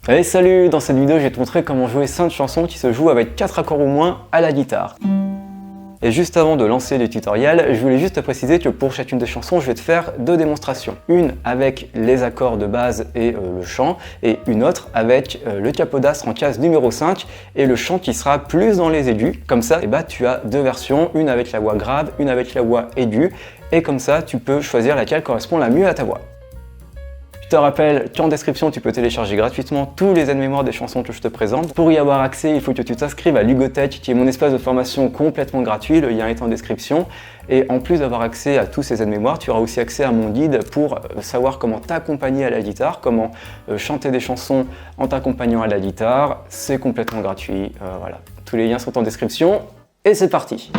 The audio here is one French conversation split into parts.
Allez, salut! Dans cette vidéo, je vais te montrer comment jouer 5 chansons qui se jouent avec 4 accords ou moins à la guitare. Et juste avant de lancer le tutoriel, je voulais juste te préciser que pour chacune des chansons, je vais te faire 2 démonstrations. Une avec les accords de base et le chant, et une autre avec le capodastre en case numéro 5 et le chant qui sera plus dans les aigus. Comme ça, tu as 2 versions, une avec la voix grave, une avec la voix aiguë, et comme ça, tu peux choisir laquelle correspond la mieux à ta voix. Je te rappelle qu'en description, tu peux télécharger gratuitement tous les aides-mémoire des chansons que je te présente. Pour y avoir accès, il faut que tu t'inscrives à Lugotech, qui est mon espace de formation complètement gratuit. Le lien est en description. Et en plus d'avoir accès à tous ces aides-mémoire, tu auras aussi accès à mon guide pour savoir comment t'accompagner à la guitare, comment chanter des chansons en t'accompagnant à la guitare. C'est complètement gratuit. Voilà. Tous les liens sont en description. Et c'est parti!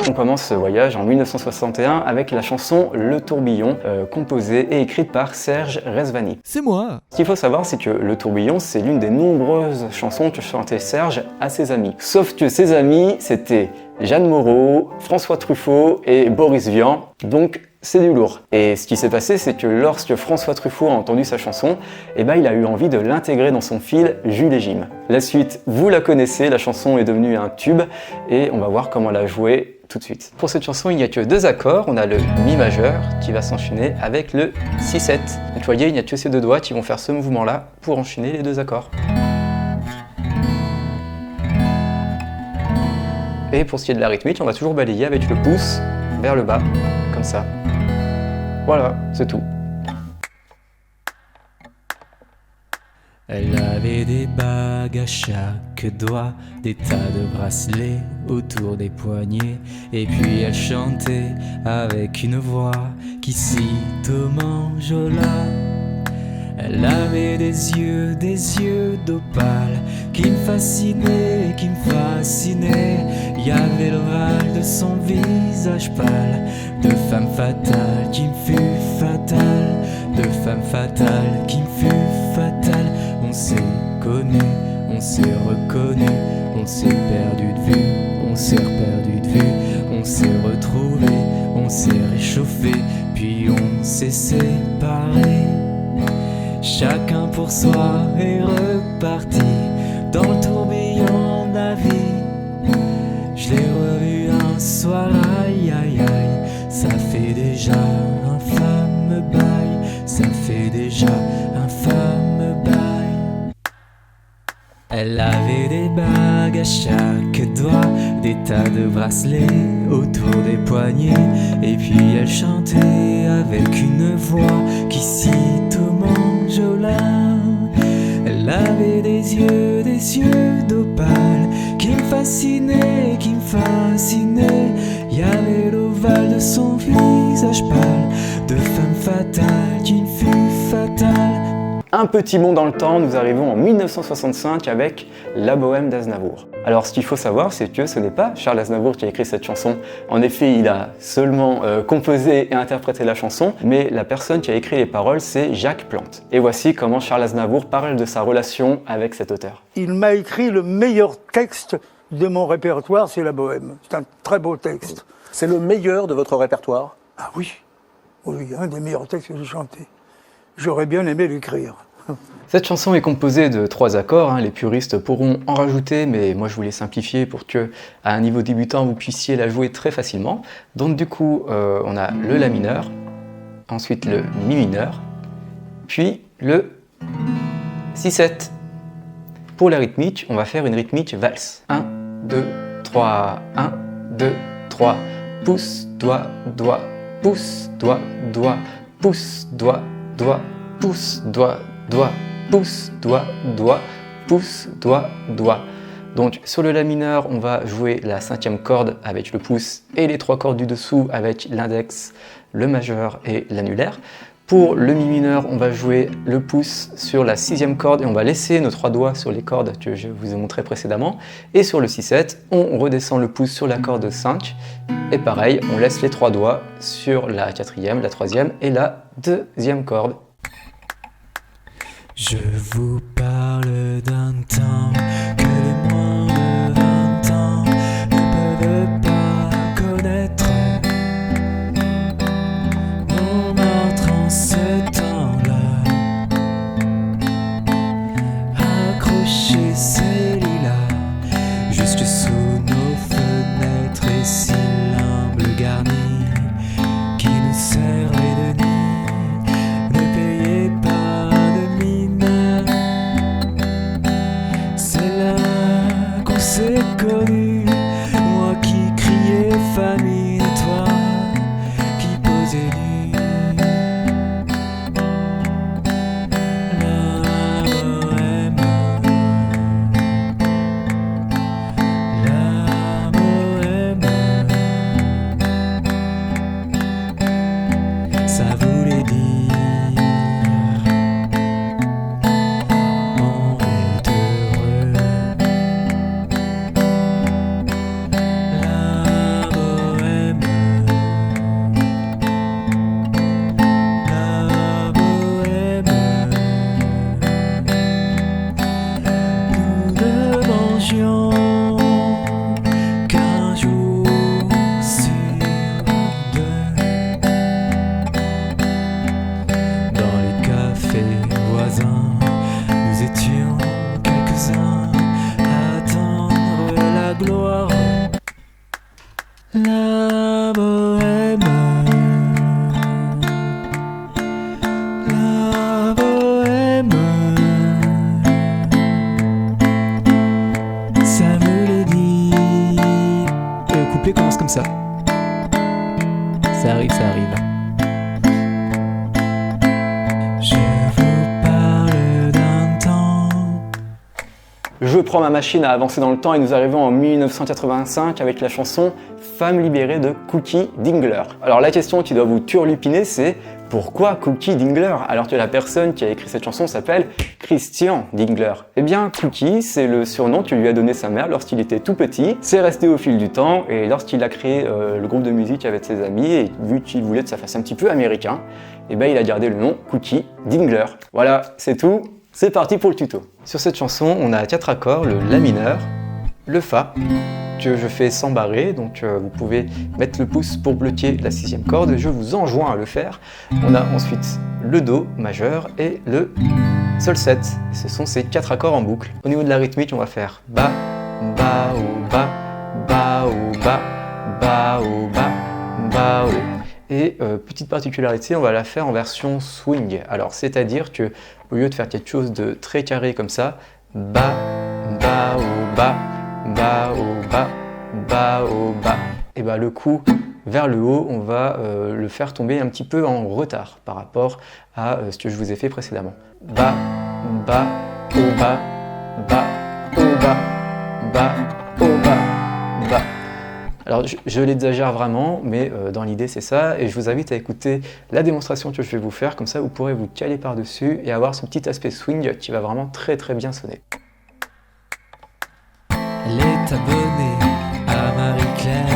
On commence ce voyage en 1961 avec la chanson Le Tourbillon, composée et écrite par Serge Rezvani. C'est moi! Ce qu'il faut savoir, c'est que Le Tourbillon, c'est l'une des nombreuses chansons que chantait Serge à ses amis. Sauf que ses amis, c'était Jeanne Moreau, François Truffaut et Boris Vian, donc c'est du lourd. Et ce qui s'est passé, c'est que lorsque François Truffaut a entendu sa chanson, il a eu envie de l'intégrer dans son film Jules et Jim. La suite, vous la connaissez, la chanson est devenue un tube, et on va voir comment la jouer tout de suite. Pour cette chanson, il n'y a que 2 accords. On a le Mi majeur qui va s'enchaîner avec le Si-7. Donc vous voyez, il n'y a que ces 2 doigts qui vont faire ce mouvement-là pour enchaîner les 2 accords. Et pour ce qui est de la rythmique, on va toujours balayer avec le pouce vers le bas, comme ça. Voilà, c'est tout. Elle avait des bagues à chaque doigt, des tas de bracelets autour des poignets, et puis elle chantait avec une voix qui sitôt m'enjola. Elle avait des yeux d'opale qui me fascinaient, Il y avait l'ovale de son visage pâle, de femme fatale qui me fut fatale, de femme fatale qui me fut fatale. On s'est connus, on s'est reconnus, on s'est perdu de vue, on s'est perdu de vue, on s'est retrouvés, on s'est réchauffé, puis on s'est séparés. Chacun pour soi est reparti dans le tourbillon de la vie. Je l'ai revu un soir, aïe aïe aïe, ça fait déjà un fameux bail, ça fait déjà un fameux bail. Elle avait des bagues à chaque doigt, des tas de bracelets autour des poignets, et puis elle chantait avec une voix qui sitôt m'enjola. Elle avait des yeux d'opale qui me fascinaient, Il y avait l'ovale de son visage pâle, de femme fatale qui me fut fatale. Un petit bond dans le temps, nous arrivons en 1965 avec La Bohème d'Aznavour. Alors ce qu'il faut savoir, c'est que ce n'est pas Charles Aznavour qui a écrit cette chanson. En effet, il a seulement composé et interprété la chanson, mais la personne qui a écrit les paroles, c'est Jacques Plante. Et voici comment Charles Aznavour parle de sa relation avec cet auteur. Il m'a écrit le meilleur texte de mon répertoire, c'est La Bohème. C'est un très beau texte. C'est le meilleur de votre répertoire? Ah oui, oui, un des meilleurs textes que j'ai chanté. J'aurais bien aimé l'écrire. Cette chanson est composée de 3 accords, les puristes pourront en rajouter, mais moi je voulais simplifier pour que, à un niveau débutant, vous puissiez la jouer très facilement. Donc du coup, on a le La mineur, ensuite le Mi mineur, puis le Si-7. Pour la rythmique, on va faire une rythmique valse. 1, 2, 3, 1, 2, 3, pouce, doigt, doigt, pouce, doigt, doigt, pouce, doigt, doigt, pouce, doigt, doigt, pouce, doigt, doigt, pouce, doigt, doigt. Donc sur le La mineur, on va jouer la 5e corde avec le pouce et les 3 cordes du dessous avec l'index, le majeur et l'annulaire. Pour le Mi mineur, on va jouer le pouce sur la 6e corde et on va laisser nos 3 doigts sur les cordes que je vous ai montré précédemment. Et sur le Si-7, on redescend le pouce sur la corde 5 et pareil, on laisse les 3 doigts sur la 4e, la 3e et la 2e corde. Je vous parle d'un temps que les moins de 20 ans ne peuvent pas connaître. Mon meurtre en ce temps-là voisins. Nous étions quelques-uns à attendre la gloire. La bohème, la bohème, ça me le dit. Et le couplet commence comme ça. Ça arrive, ça arrive. Je vous parle d'un temps. Je prends ma machine à avancer dans le temps et nous arrivons en 1985 avec la chanson Femme libérée de Cookie Dingler. Alors la question qui doit vous turlupiner, c'est pourquoi Cookie Dingler alors que la personne qui a écrit cette chanson s'appelle Christian Dingler? Eh bien Cookie, c'est le surnom que lui a donné sa mère lorsqu'il était tout petit. C'est resté au fil du temps et lorsqu'il a créé le groupe de musique avec ses amis et vu qu'il voulait que ça fasse un petit peu américain, eh bien il a gardé le nom Cookie Dingler. Voilà, c'est tout. C'est parti pour le tuto. Sur cette chanson, on a 4 accords, le La mineur, le Fa, que je fais sans barrer, donc vous pouvez mettre le pouce pour bloquer la 6e corde, je vous enjoins à le faire. On a ensuite le Do majeur et le Sol 7. Ce sont ces 4 accords en boucle. Au niveau de la rythmique, on va faire Ba, Ba, ou Ba, Ba, ou Ba, Ba, ou Ba, Ba, ou. Et petite particularité, on va la faire en version swing. Alors, c'est-à-dire que au lieu de faire quelque chose de très carré comme ça, Ba, Ba, ou Ba, Ba, ou Ba, Ba, ou Ba, et bah le coup vers le haut, on va le faire tomber un petit peu en retard par rapport à ce que je vous ai fait précédemment. Ba, Ba, ou Ba, Ba, ou Ba, Ba, ou Ba, Ba. Alors je l'exagère vraiment, mais dans l'idée c'est ça, et je vous invite à écouter la démonstration que je vais vous faire, comme ça vous pourrez vous caler par-dessus et avoir ce petit aspect swing qui va vraiment très très bien sonner. Elle est abonnée à Marie-Claire.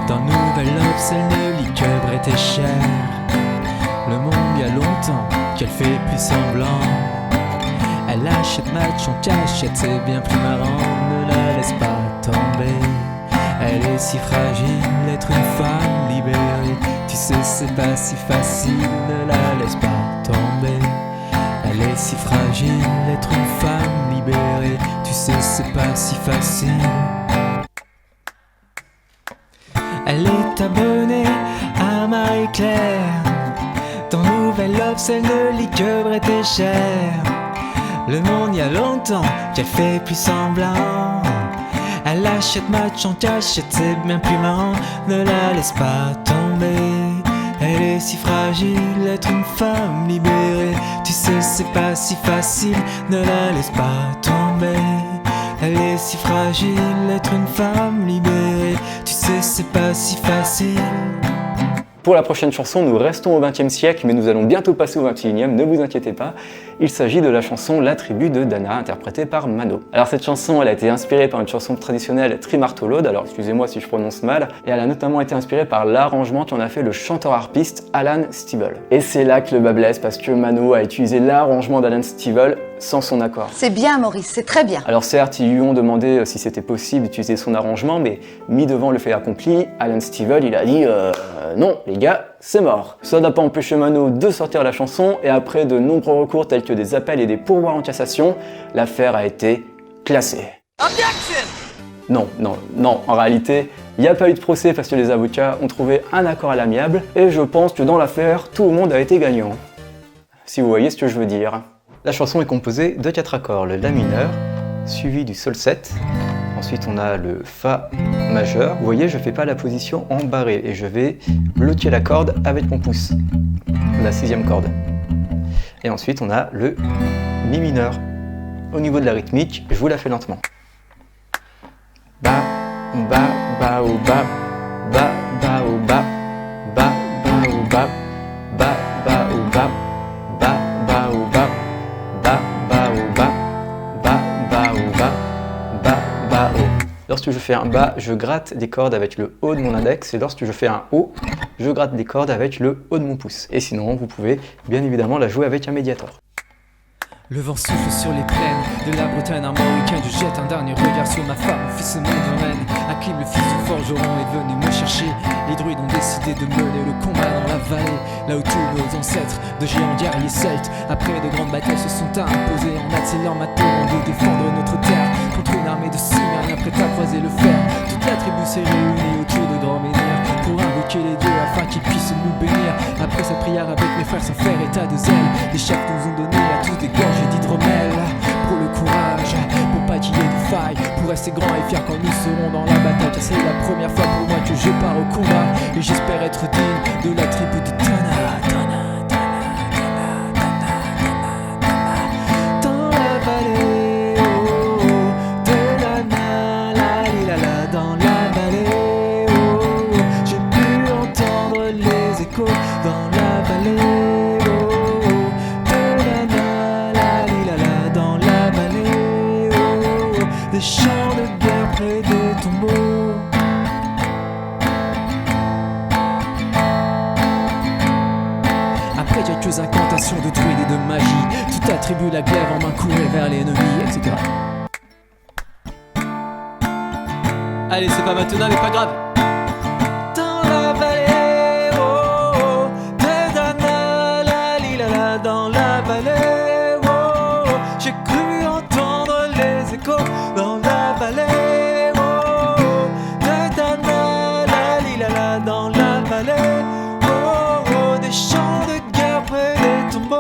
Dans Nouvelle Obs, elle ne lit que Bret et Cher. Le monde, il y a longtemps qu'elle fait plus semblant. Elle achète match en cachette, c'est bien plus marrant. Ne la laisse pas tomber. Elle est si fragile, être une femme libérée. Tu sais, c'est pas si facile, ne la laisse pas tomber. Elle est si fragile, être une femme libérée. Tu sais, c'est pas si facile. Elle est abonnée à Marie-Claire. Dans Nouvelle Obs, elle ne lit que Bret et Cher. Le monde, y a longtemps qu'elle fait plus semblant. Elle achète match en cachette, c'est bien plus marrant. Ne la laisse pas tomber. Elle est si fragile, être une femme libérée. Tu sais, c'est pas si facile, ne la laisse pas tomber. Elle est si fragile, être une femme libérée. Tu sais, c'est pas si facile. Pour la prochaine chanson, nous restons au XXe siècle, mais nous allons bientôt passer au XXIe, ne vous inquiétez pas. Il s'agit de la chanson La Tribu de Dana, interprétée par Mano. Alors cette chanson, elle a été inspirée par une chanson traditionnelle Trimartolode, alors excusez-moi si je prononce mal, et elle a notamment été inspirée par l'arrangement qu'en a fait le chanteur-harpiste Alan Stivell. Et c'est là que le bas blesse, parce que Mano a utilisé l'arrangement d'Alan Stivell sans son accord. C'est bien Maurice, c'est très bien. Alors certes, ils lui ont demandé si c'était possible d'utiliser son arrangement, mais mis devant le fait accompli, Alan Stivell, il a dit non, les gars, c'est mort. Ça n'a pas empêché Mano de sortir la chanson, et après de nombreux recours tels que des appels et des pourboires en cassation, l'affaire a été classée. Objection! Non, en réalité, il n'y a pas eu de procès parce que les avocats ont trouvé un accord à l'amiable, et je pense que dans l'affaire, tout le monde a été gagnant. Si vous voyez ce que je veux dire. La chanson est composée de 4 accords, le La mineur, suivi du Sol 7, ensuite on a le Fa majeur. Vous voyez, je ne fais pas la position en barré et je vais bloquer la corde avec mon pouce, la 6e corde. Et ensuite on a le Mi mineur. Au niveau de la rythmique, je vous la fais lentement. Ba, ba, ba, ou ba, ba, ba, ou ba, ba, ba, ou ba, ba, ba, ou ba, ba, ba, ou ba, ba, ba, ou ba, ba, ba, ou ba, ba, ba, ou. Lorsque je fais un Ba, je gratte des cordes avec le haut de mon index, et lorsque je fais un Haut, je gratte des cordes avec le haut de mon pouce. Et sinon, vous pouvez bien évidemment la jouer avec un médiator. Le vent souffle sur les plaines de la Bretagne, un week-end. Je jette un dernier regard sur ma femme, mon fils et mon domaine. Hakim, le fils du forgeron, est venu me chercher. Les druides ont décidé de mener le combat dans la vallée, là où tous nos ancêtres de géants guerriers celtes, après de grandes batailles, se sont imposés en attellant maintenant de défendre notre terre contre une armée de Cimériens prête à croiser le fer. Toute la tribu s'est réunie autour de grands menhirs pour invoquer les dieux afin qu'ils puissent nous bénir. Après cette prière avec mes frères sans faire état de zèle, les chefs nous ont donné à tous des gorgées d'hydromel. Pour le courage, pour pas qu'il y ait de faille, pour rester grand et fier quand nous serons dans la bataille. Car c'est la première fois pour moi que je pars au combat, et j'espère être digne de la tribu de Tana. Dans la vallée, oh, oh, de la la li la la, dans la vallée, oh, oh, j'ai pu entendre les échos dans la vallée, oh, oh, de la la li la la, dans la vallée, oh, oh, des champs de guerre près des tombeaux. Après quelques incantations de druides et de magie, tout attribue la glaive en main, courait vers l'ennemi, etc. Allez, c'est pas maintenant, mais pas grave. Dans la vallée, oh, oh, de Dana, la li la la, dans la vallée, oh, oh, j'ai cru entendre les échos dans la vallée, oh, oh, de Dana, la li la la, dans la vallée, oh, oh, des champs de guerre près des tombeaux.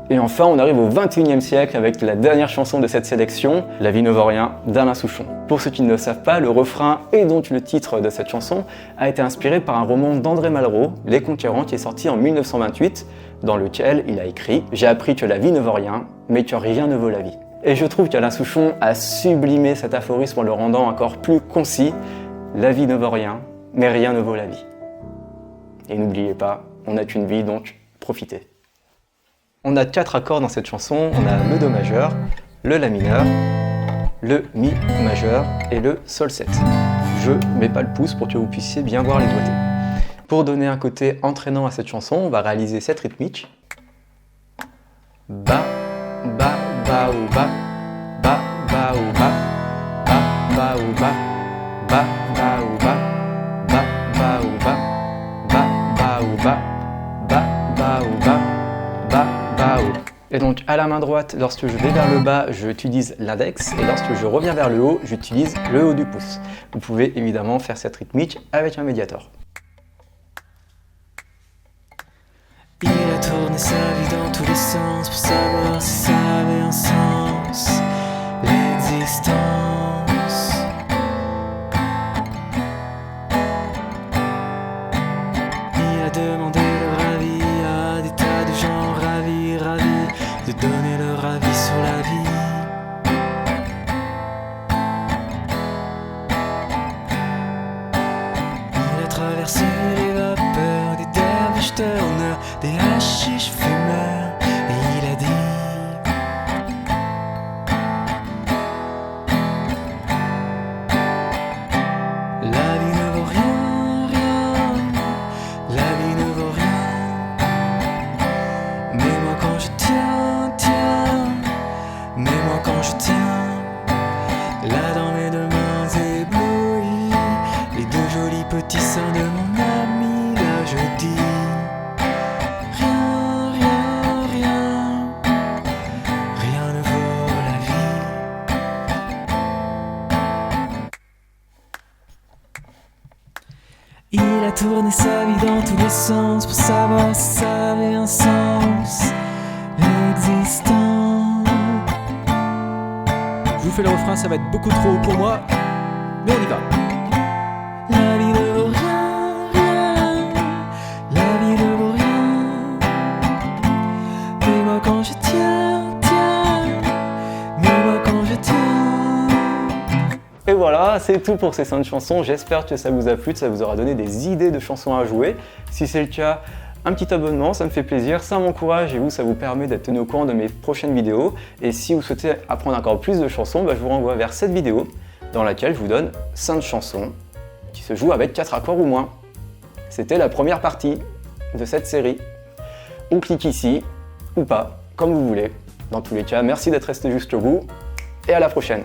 Et enfin, on arrive au XXIe siècle avec la dernière chanson de cette sélection, La vie ne vaut rien d'Alain Souchon. Pour ceux qui ne le savent pas, le refrain et donc le titre de cette chanson a été inspiré par un roman d'André Malraux, Les Conquérants, qui est sorti en 1928, dans lequel il a écrit « J'ai appris que la vie ne vaut rien, mais que rien ne vaut la vie ». Et je trouve qu'Alain Souchon a sublimé cet aphorisme en le rendant encore plus concis. La vie ne vaut rien, mais rien ne vaut la vie. Et n'oubliez pas, on n'a qu'une vie, donc profitez. On a 4 accords dans cette chanson, on a le Do majeur, le La mineur, le Mi majeur et le Sol 7. Je mets pas le pouce pour que vous puissiez bien voir les doigtés. Pour donner un côté entraînant à cette chanson, on va réaliser cette rythmique. Ba, ba, ba ou ba, ba, ba ou ba, ba, ba ou ba, ba, ba ou ba, ba, ba ou ba, ba, ba ou ba, ba, ba ou ba, ba, ba ou. Et donc à la main droite, lorsque je vais vers le bas, j'utilise l'index, et lorsque je reviens vers le haut, j'utilise le haut du pouce. Vous pouvez évidemment faire cette rythmique avec un médiator. Il a tourné sa vie dans tous les sens pour savoir si ça avait un sens, l'existence. Il a demandé leur avis à des tas de gens ravis, ravis de donner leur avis sur la vie. Il a traversé les vapeurs des derviches turneurs, des hashish fumeurs, et il a dit: la vie ne vaut rien, rien, la vie ne vaut rien. Mais moi quand je tiens, tiens, mais moi quand je tiens, là dans mes deux mains éblouies, les deux jolis petits seins de mon ami, là je dis: rien, rien, rien, rien ne vaut la vie. Il a tourné sa vie dans tous les sens pour savoir si ça avait un sens, l'existence. Je vous fais le refrain, ça va être beaucoup trop haut pour moi, mais on y va. La vie ne vaut rien, rien, la vie ne vaut rien. Mais moi quand je tiens, tiens, mais moi quand je tiens. Et voilà, c'est tout pour ces 5 chansons. J'espère que ça vous a plu, que ça vous aura donné des idées de chansons à jouer. Si c'est le cas, un petit abonnement, ça me fait plaisir, ça m'encourage et vous, ça vous permet d'être tenu au courant de mes prochaines vidéos. Et si vous souhaitez apprendre encore plus de chansons, je vous renvoie vers cette vidéo dans laquelle je vous donne 5 chansons qui se jouent avec 4 accords ou moins. C'était la première partie de cette série. On clique ici ou pas comme vous voulez. Dans tous les cas, merci d'être resté jusqu'au bout et à la prochaine.